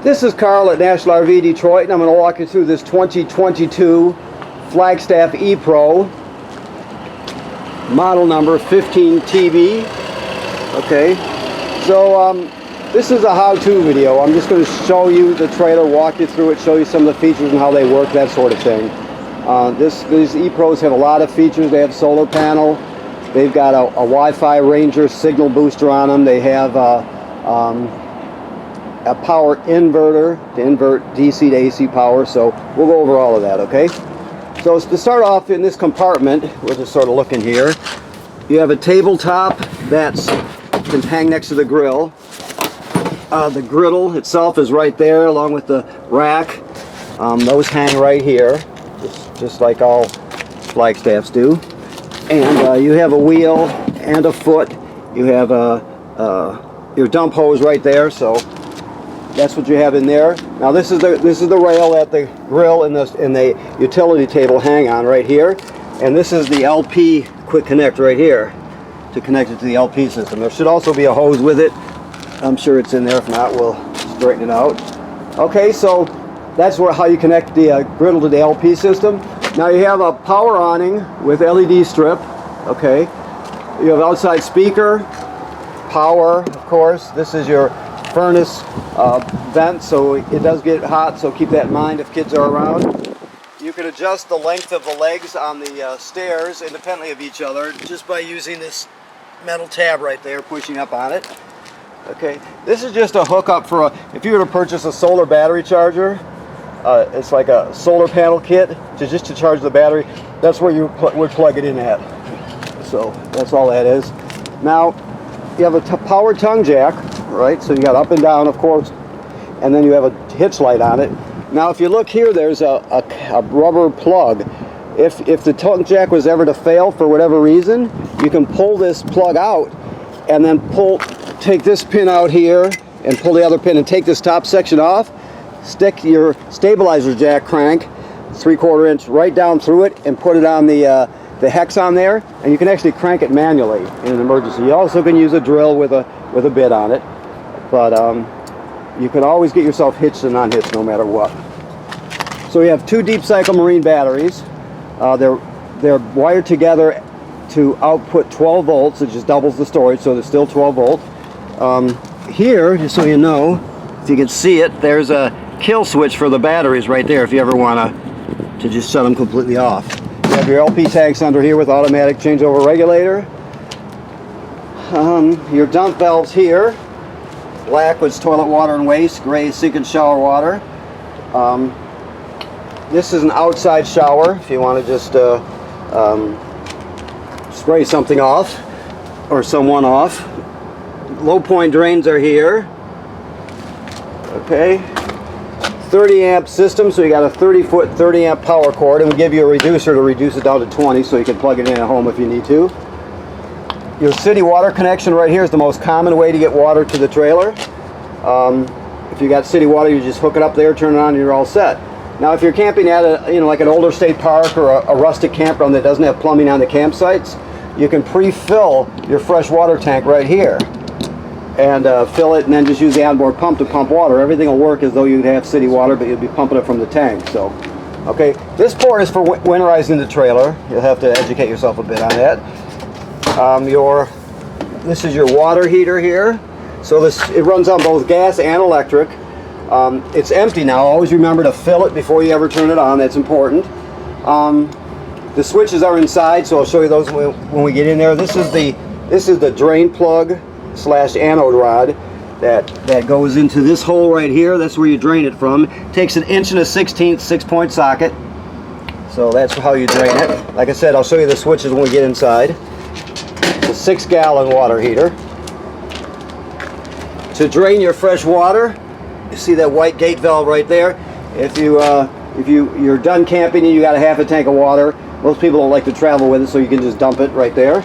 This is Carl at National RV Detroit, and I'm going to walk you through this 2022 Flagstaff E-Pro, model number 15TB. Okay, so this is a how-to video. I'm just going to show you the trailer, walk you through it, show you some of the features and how they work, that sort of thing. These E-Pros have a lot of features. They have solar panel. They've got a Wi-Fi Ranger signal booster on them. They have a power inverter to invert DC to AC power. So we'll go over all of that, okay? So to start off in this compartment, we're just sort of looking here. You have a tabletop that can hang next to the grill. The griddle itself is right there along with the rack. Those hang right here, just like all Flagstaffs do. And you have a wheel and a foot. You have your dump hose right there, so that's what you have in there. Now this is the rail that the grill and the utility table hang on right here, and this is the LP quick connect right here to connect it to the LP system. There should also be a hose with it. I'm sure it's in there. If not, we'll straighten it out. Okay, so that's how you connect the griddle to the LP system. Now you have a power awning with LED strip. Okay, you have outside speaker, power, of course. This is your furnace vent, so it does get hot, so keep that in mind if kids are around. You can adjust the length of the legs on the stairs independently of each other just by using this metal tab right there, pushing up on it. Okay, this is just a hookup for if you were to purchase a solar battery charger. It's like a solar panel kit just to charge the battery. That's where you would plug it in at. So that's all that is. Now you have a power tongue jack, right? So you got up and down, of course, and then you have a hitch light on it. Now if you look here, there's a rubber plug. If the tongue jack was ever to fail for whatever reason, you can pull this plug out and then take this pin out here and pull the other pin and take this top section off. Stick your stabilizer jack crank 3/4 inch right down through it and put it on the hex on there, and you can actually crank it manually in an emergency. You also can use a drill with a bit on it, but you can always get yourself hitched and unhitched no matter what. So we have two deep cycle marine batteries. They're wired together to output 12 volts. It just doubles the storage, so there's still 12 volts. Here, just so you know, if you can see it, there's a kill switch for the batteries right there if you ever want to just shut them completely off. You have your LP tanks under here with automatic changeover regulator. Your dump valves here. Black was toilet water and waste, gray sink and shower water. This is an outside shower if you want to just spray something off or someone off. Low point drains are here. Okay, 30 amp system, so you got a 30-foot 30 amp power cord, and we give you a reducer to reduce it down to 20 so you can plug it in at home if you need to. Your city water connection right here is the most common way to get water to the trailer. If you got city water, you just hook it up there, turn it on, and you're all set. Now if you're camping at like an older state park or a rustic campground that doesn't have plumbing on the campsites, you can pre-fill your fresh water tank right here and fill it, and then just use the onboard pump to pump water. Everything will work as though you'd have city water, but you'd be pumping it from the tank. So, okay, this port is for winterizing the trailer. You'll have to educate yourself a bit on that. This is your water heater here. So it runs on both gas and electric. It's empty now. Always remember to fill it before you ever turn it on. That's important. The switches are inside, so I'll show you those when we get in there. This is the drain plug / anode rod that goes into this hole right here. That's where you drain it from. It takes 1 1/16" 6-point socket, so that's how you drain it. Like I said, I'll show you the switches when we get inside. It's a 6-gallon water heater. To drain your fresh water, you see that white gate valve right there. If you're done camping and you got a half a tank of water, most people don't like to travel with it, so you can just dump it right there.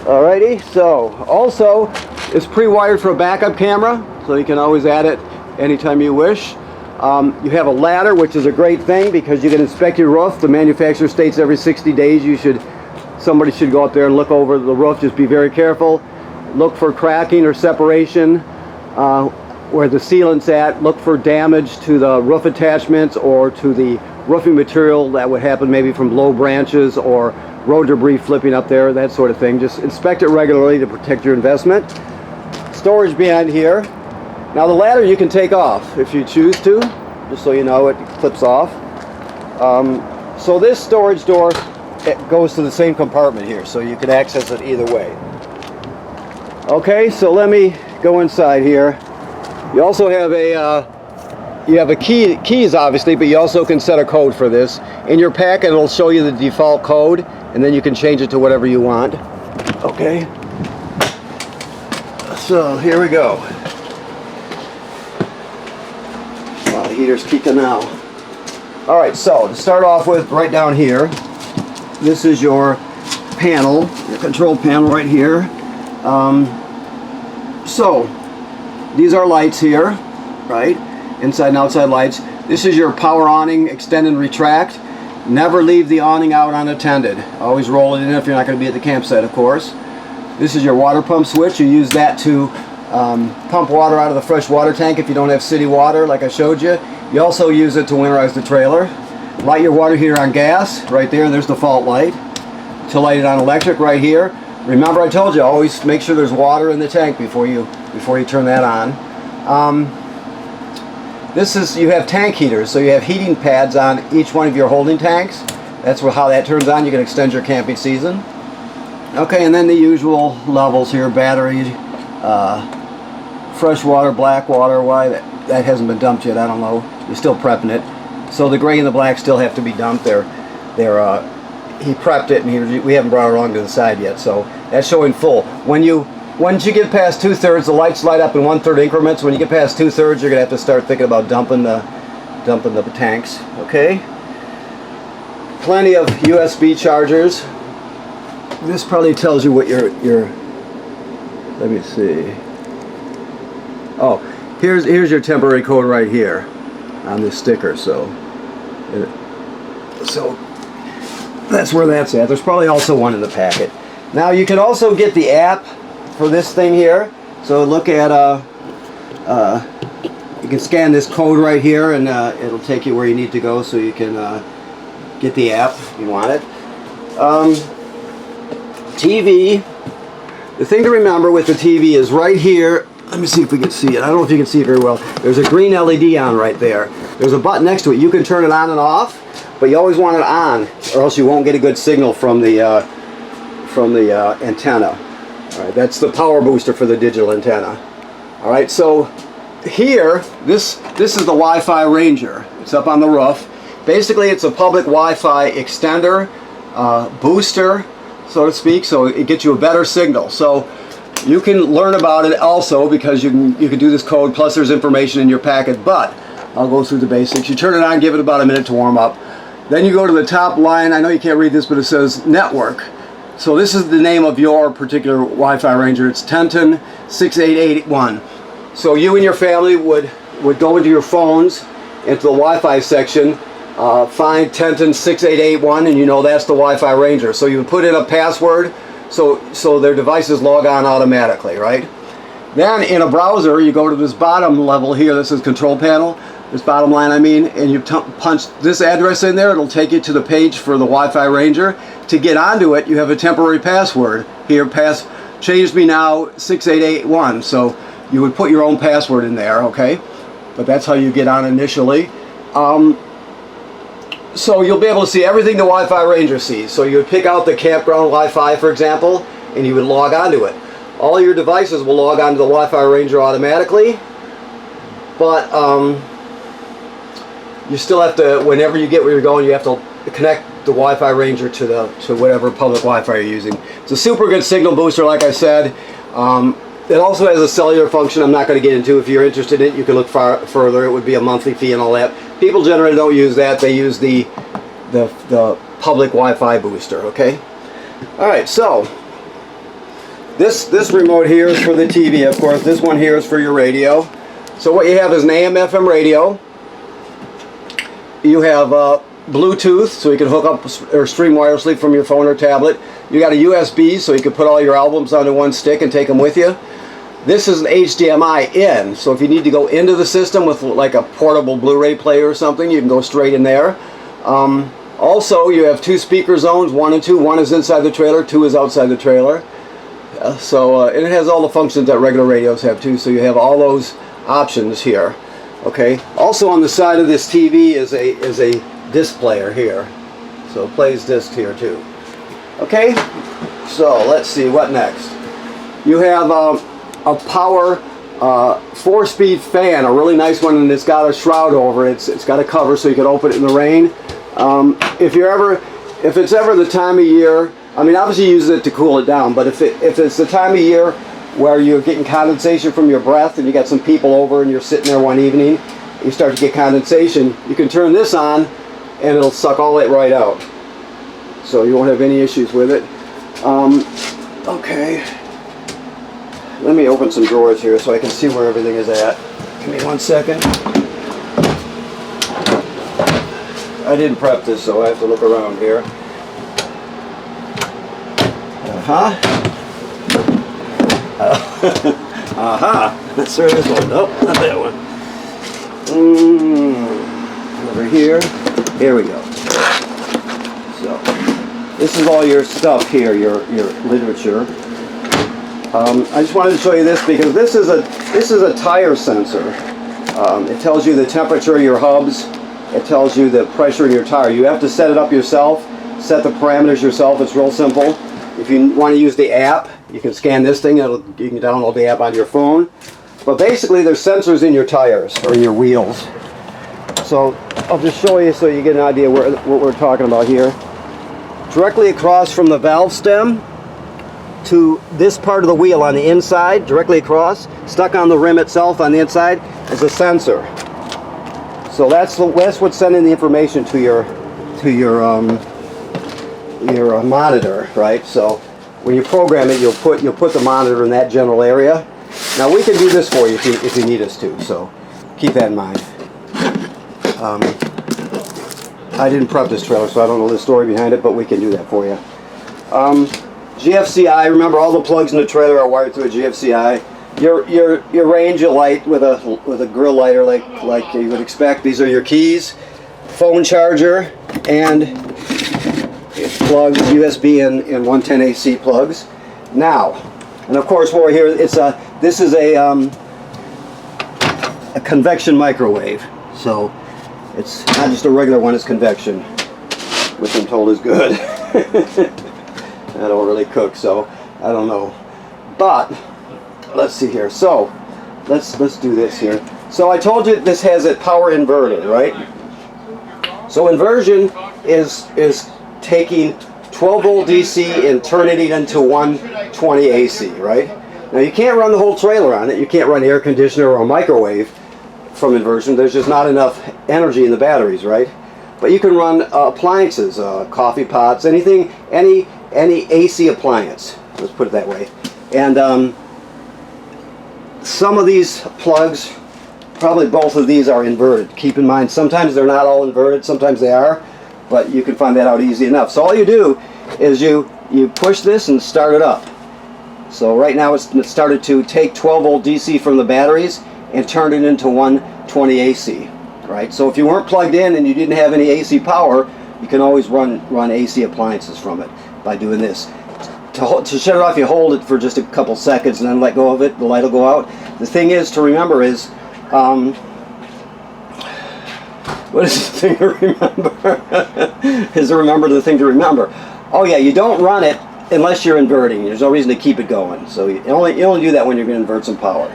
Alrighty, so also it's pre-wired for a backup camera, so you can always add it anytime you wish. You have a ladder, which is a great thing because you can inspect your roof. The manufacturer states every 60 days somebody should go out there and look over the roof. Just be very careful. Look for cracking or separation. where the sealant's at. Look for damage to the roof attachments or to the roofing material that would happen maybe from low branches or road debris flipping up there, that sort of thing. Just inspect it regularly to protect your investment. Storage behind here. Now the ladder you can take off if you choose to, just so you know it clips off. So this storage door, it goes to the same compartment here, so you can access it either way. Okay, so let me go inside here. You also have a keys obviously, but you also can set a code for this. In your packet it'll show you the default code, and then you can change it to whatever you want. Okay, so here we go. Wow, the heater's kicking now. Alright, so to start off with, right down here, this is your panel, your control panel right here. So these are lights here, right? Inside and outside lights. This is your power awning, extend and retract. Never leave the awning out unattended. Always roll it in if you're not going to be at the campsite, of course. This is your water pump switch. You use that to pump water out of the fresh water tank if you don't have city water, like I showed you. You also use it to winterize the trailer. Light your water heater on gas, right there. There's the fault light. To light it on electric, right here. Remember, I told you, always make sure there's water in the tank before you turn that on. This is, you have tank heaters, so you have heating pads on each one of your holding tanks. That's how that turns on. You can extend your camping season. Okay, and then the usual levels here: battery, fresh water, black water. Why that hasn't been dumped yet, I don't know. You're still prepping it. So the gray and the black still have to be dumped. He prepped it, and we haven't brought it along to the side yet, so that's showing full. Once you get past 2/3, the lights light up in 1/3 increments. When you get past 2/3, you're gonna have to start thinking about dumping the tanks. Okay. Plenty of USB chargers. This probably tells you what your. Let me see. Oh, here's your temporary code right here on this sticker. So that's where that's at. There's probably also one in the packet. Now you can also get the app for this thing here. So look at you can scan this code right here, and it'll take you where you need to go, so you can get the app if you want it. TV. The thing to remember with the TV is right here. Let me see if we can see it. I don't know if you can see it very well. There's a green LED on right there. There's a button next to it. You can turn it on and off, but you always want it on, or else you won't get a good signal from the antenna. All right, that's the power booster for the digital antenna. All right, so here, this is the Wi-Fi Ranger. It's up on the roof. Basically, it's a public Wi-Fi extender, booster, so to speak. So it gets you a better signal. So you can learn about it also, because you can do this code. Plus, there's information in your packet. But I'll go through the basics. You turn it on, give it about a minute to warm up. Then you go to the top line. I know you can't read this, but it says network. So this is the name of your particular Wi-Fi Ranger. It's Tenton 6881. So you and your family would go into your phones, into the Wi-Fi section, find Tenton 6881, and you know that's the Wi-Fi Ranger. So you would put in a password, so their devices log on automatically, right? Then in a browser, you go to this bottom level here. This is control panel. This bottom line, I mean, and you punch this address in there. It'll take you to the page for the Wi-Fi Ranger. To get onto it, you have a temporary password here. Change me now 6881. So you would put your own password in there, okay? But that's how you get on initially. So you'll be able to see everything the Wi-Fi Ranger sees. So you would pick out the campground Wi-Fi, for example, and you would log onto it. All your devices will log onto the Wi-Fi Ranger automatically, but you still have to, whenever you get where you're going, you have to connect the Wi-Fi Ranger to whatever public Wi-Fi you're using. It's a super good signal booster, like I said. It also has a cellular function I'm not going to get into. If you're interested in it, you can look further. It would be a monthly fee and all that. People generally don't use that. They use the public Wi-Fi booster, okay? Alright, so this remote here is for the TV, of course. This one here is for your radio. So what you have is an AM/FM radio. You have Bluetooth, so you can hook up or stream wirelessly from your phone or tablet. You got a USB, so you can put all your albums onto one stick and take them with you. this is an HDMI in, so if you need to go into the system with like a portable Blu-ray player or something, you can go straight in there. Also, you have 2 speaker zones, 1 and 2. 1 is inside the trailer, 2 is outside the trailer. And it has all the functions that regular radios have too, so you have all those options here. Okay. Also on the side of this TV is a disc player here, so it plays discs here too. Okay. So let's see what next. You have a power 4-speed fan, a really nice one, and it's got a shroud over it. It's got a cover so you can open it in the rain. If it's ever the time of year, I mean, obviously you use it to cool it down, but if it's the time of year where you're getting condensation from your breath and you got some people over and you're sitting there one evening, you start to get condensation, you can turn this on and it'll suck all that right out. So you won't have any issues with it. Okay. Let me open some drawers here so I can see where everything is at. Give me 1 second. I didn't prep this, so I have to look around here. Let's try this one. Nope, not that one. Over here. Here we go. So, this is all your stuff here, your literature. I just wanted to show you this because this is a tire sensor. It tells you the temperature of your hubs. It tells you the pressure in your tire. You have to set it up yourself, set the parameters yourself. It's real simple. If you want to use the app, you can scan this thing. You can download the app on your phone. But basically, there's sensors in your tires or in your wheels. So I'll just show you so you get an idea what we're talking about here. Directly across from the valve stem to this part of the wheel on the inside, directly across, stuck on the rim itself on the inside, is a sensor. So that's what's sending the information to your monitor, right? So when you program it, you'll put the monitor in that general area. Now we can do this for you if you need us to. So keep that in mind. I didn't prep this trailer, so I don't know the story behind it, but we can do that for you. GFCI. Remember, all the plugs in the trailer are wired through a GFCI. Your range of light with a grill lighter like you would expect. These are your keys, phone charger, and plugs, USB and 110 AC plugs. Now, and of course over here this is a convection microwave. So it's not just a regular one, it's convection, which I'm told is good. I don't really cook, so I don't know. But let's see here. So let's do this here. So I told you this has a power inverter, right? So inversion is taking 12 volt DC and turning it into 120 AC, right? Now you can't run the whole trailer on it. You can't run air conditioner or a microwave from inversion. There's just not enough energy in the batteries, right? But you can run appliances, coffee pots, anything, any AC appliance. Let's put it that way. And some of these plugs, probably both of these, are inverted. Keep in mind, sometimes they're not all inverted, sometimes they are, but you can find that out easy enough. So all you do is you push this and start it up. So right now it's started to take 12 volt DC from the batteries and turn it into 120 AC, right? So if you weren't plugged in and you didn't have any AC power, you can always run AC appliances from it by doing this. To shut it off, you hold it for just a couple seconds and then let go of it. The light will go out. The thing is to remember is, what is the thing to remember? Is to remember the thing to remember. Oh yeah, you don't run it unless you're inverting. There's no reason to keep it going. So you only do that when you're going to invert some power.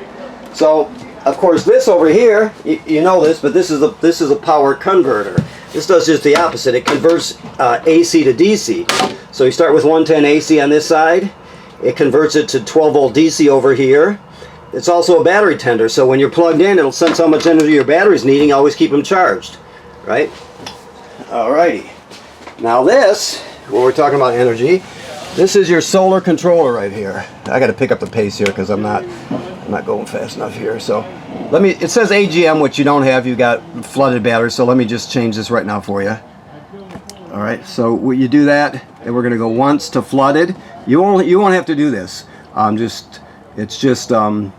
So of course this over here, you know this, but this is a power converter. This does just the opposite. It converts AC to DC. So you start with 110 AC on this side. It converts it to 12 volt DC over here. It's also a battery tender, so when you're plugged in, it'll sense how much energy your battery's needing. Always keep them charged, right? Alrighty. Now this, when we're talking about energy, this is your solar controller right here. I got to pick up the pace here because I'm not going fast enough here. So let me. It says AGM, which you don't have. You got flooded batteries. So let me just change this right now for you. All right. So you do that, and we're going to go once to flooded. You won't have to do this. Just It's just something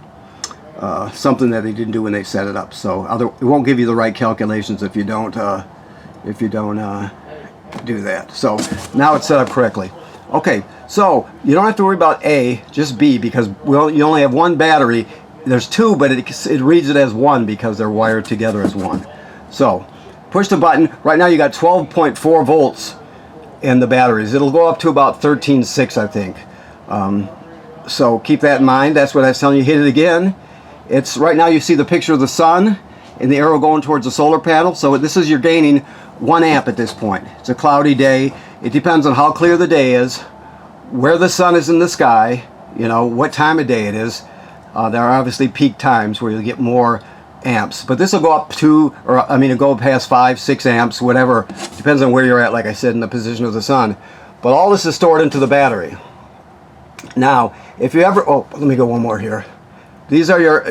that they didn't do when they set it up. So it won't give you the right calculations if you don't do that. So now it's set up correctly. Okay, so you don't have to worry about A, just B, because you only have one battery. There's two, but it reads it as one because they're wired together as one. So push the button. Right now you got 12.4 volts in the batteries. It'll go up to about 13.6, I think. So keep that in mind. That's what I was telling you. Hit it again. It's right now you see the picture of the sun and the arrow going towards the solar panel. So this is, you're gaining 1 amp at this point. It's a cloudy day. It depends on how clear the day is, where the sun is in the sky, you know, what time of day it is. There are obviously peak times where you'll get more amps, but this will go up to, or I mean, it'll go past 5, 6 amps, whatever. Depends on where you're at, like I said, in the position of the sun. But all this is stored into the battery. Now, if you ever, oh, let me go one more here. These are your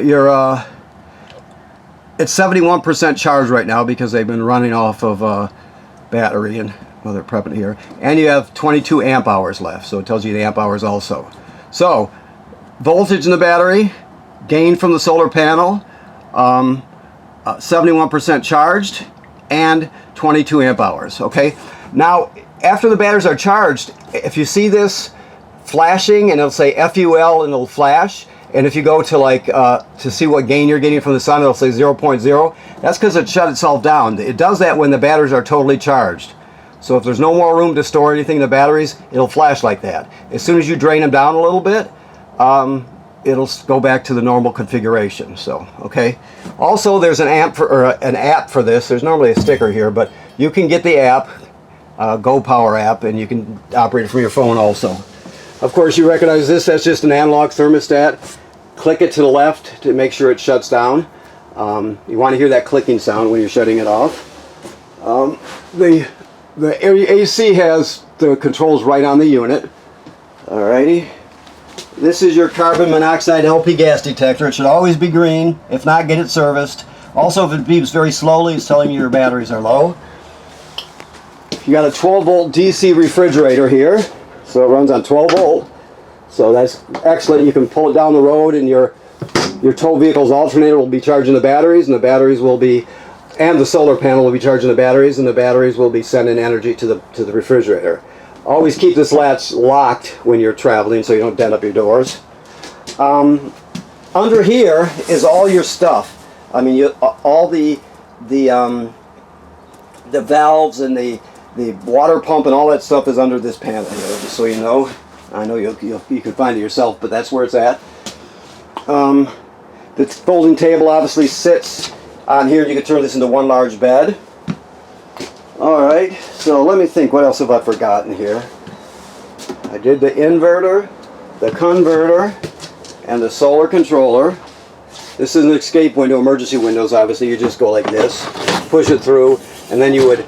it's 71% charged right now because they've been running off of battery, and well, they're prepping it here. And you have 22 amp hours left, so it tells you the amp hours also. So, voltage in the battery, gain from the solar panel, 71% charged, and 22 amp hours, okay? Now, after the batteries are charged, if you see this flashing, and it'll say FUL and it'll flash, and if you go to like to see what gain you're getting from the sun, it'll say 0.0. That's because it shut itself down. It does that when the batteries are totally charged. So if there's no more room to store anything in the batteries, it'll flash like that. As soon as you drain them down a little bit, it'll go back to the normal configuration. So, okay. Also, there's an app for this. There's normally a sticker here, but you can get the app, Go Power app, and you can operate it from your phone also. Of course, you recognize this. That's just an analog thermostat. Click it to the left to make sure it shuts down. You want to hear that clicking sound when you're shutting it off. The AC has the controls right on the unit. Alrighty. This is your carbon monoxide LP gas detector. It should always be green. If not, get it serviced. Also, if it beeps very slowly, it's telling you your batteries are low. You got a 12-volt DC refrigerator here. So it runs on 12 volt. So that's excellent. You can pull it down the road, and your tow vehicle's alternator will be charging the batteries, and the batteries will be, and the solar panel will be charging the batteries, and the batteries will be sending energy to the refrigerator. Always keep this latch locked when you're traveling so you don't dent up your doors. Under here is all your stuff. I mean, all the valves and the water pump and all that stuff is under this panel here, just so you know. I know you can find it yourself, but that's where it's at. The folding table obviously sits on here. You can turn this into one large bed. Alright, so let me think, what else have I forgotten here? I did the inverter, the converter, and the solar controller. This is an escape window, emergency windows, obviously. You just go like this, push it through, and then you would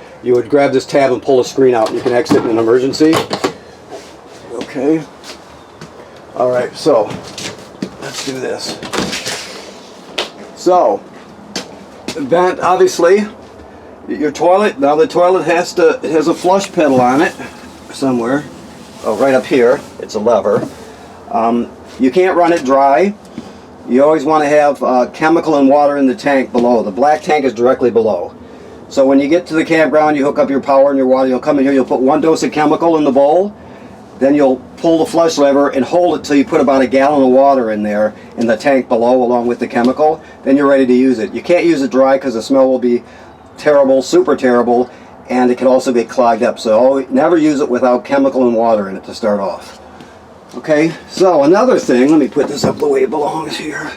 grab this tab and pull the screen out, and you can exit in an emergency. Okay. Alright, so let's do this. So, vent, obviously. Your toilet, now the toilet has a flush pedal on it somewhere. Oh, right up here. It's a lever. You can't run it dry. You always want to have chemical and water in the tank below. The black tank is directly below. So when you get to the campground, you hook up your power and your water. You'll come in here, you'll put 1 dose of chemical in the bowl. Then you'll pull the flush lever and hold it till you put about 1 gallon of water in there in the tank below along with the chemical. Then you're ready to use it. You can't use it dry because the smell will be terrible, super terrible, and it can also get clogged up. So never use it without chemical and water in it to start off. Okay, so another thing, let me put this up the way it belongs here.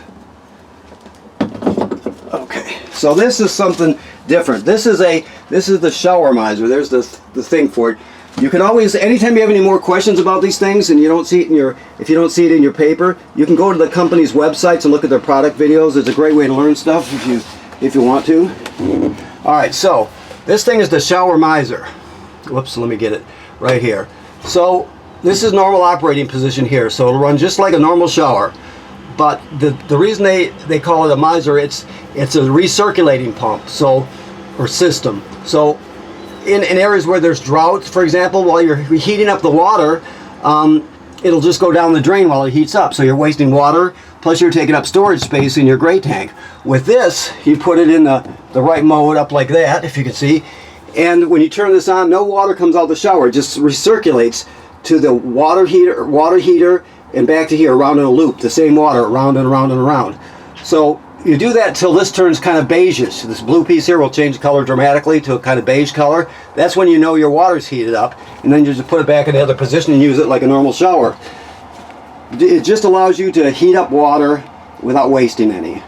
Okay, so this is something different. This is the shower miser. There's the thing for it. You can always, anytime you have any more questions about these things and you don't see it if you don't see it in your paper, you can go to the company's websites and look at their product videos. It's a great way to learn stuff if you want to. Alright, so this thing is the shower miser. Whoops, let me get it right here. So this is normal operating position here, so it'll run just like a normal shower. But the reason they call it a miser, it's a recirculating pump, or system. So in areas where there's drought, for example, while you're heating up the water, it'll just go down the drain while it heats up. So you're wasting water, plus you're taking up storage space in your gray tank. With this, you put it in the right mode up like that, if you can see. And when you turn this on, no water comes out the shower. It just recirculates to the water heater and back to here, around in a loop. The same water, around and around and around. So you do that till this turns kind of beigeish. This blue piece here will change the color dramatically to a kind of beige color. That's when you know your water's heated up, and then you just put it back in the other position and use it like a normal shower. It just allows you to heat up water without wasting any.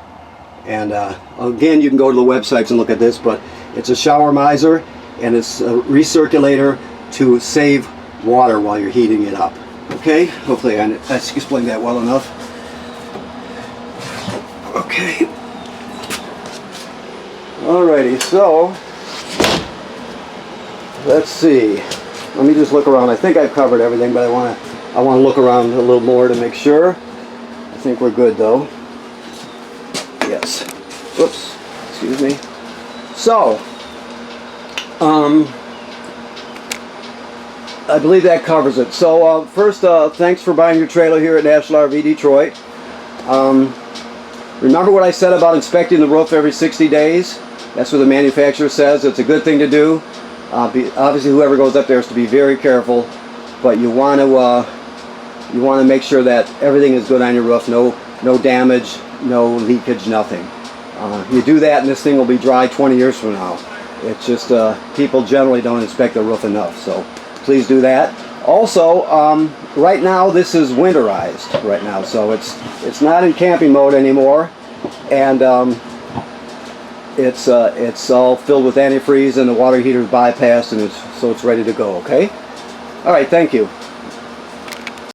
And again, you can go to the websites and look at this, but it's a shower miser and it's a recirculator to save water while you're heating it up. Okay, hopefully I explained that well enough. Okay. Alrighty, so let's see. Let me just look around. I think I've covered everything, but I want to look around a little more to make sure. I think we're good though. Yes. Whoops. Excuse me. So, I believe that covers it. So first, thanks for buying your trailer here at National RV Detroit. Remember what I said about inspecting the roof every 60 days? That's what the manufacturer says. It's a good thing to do. Obviously, whoever goes up there is to be very careful, but you want to make sure that everything is good on your roof. No damage, no leakage, nothing. You do that, and this thing will be dry 20 years from now. It's just people generally don't inspect the roof enough, so please do that. Also, right now this is winterized right now, so it's not in camping mode anymore, and it's all filled with antifreeze, and the water heater is bypassed, and so it's ready to go. Okay. All right. Thank you.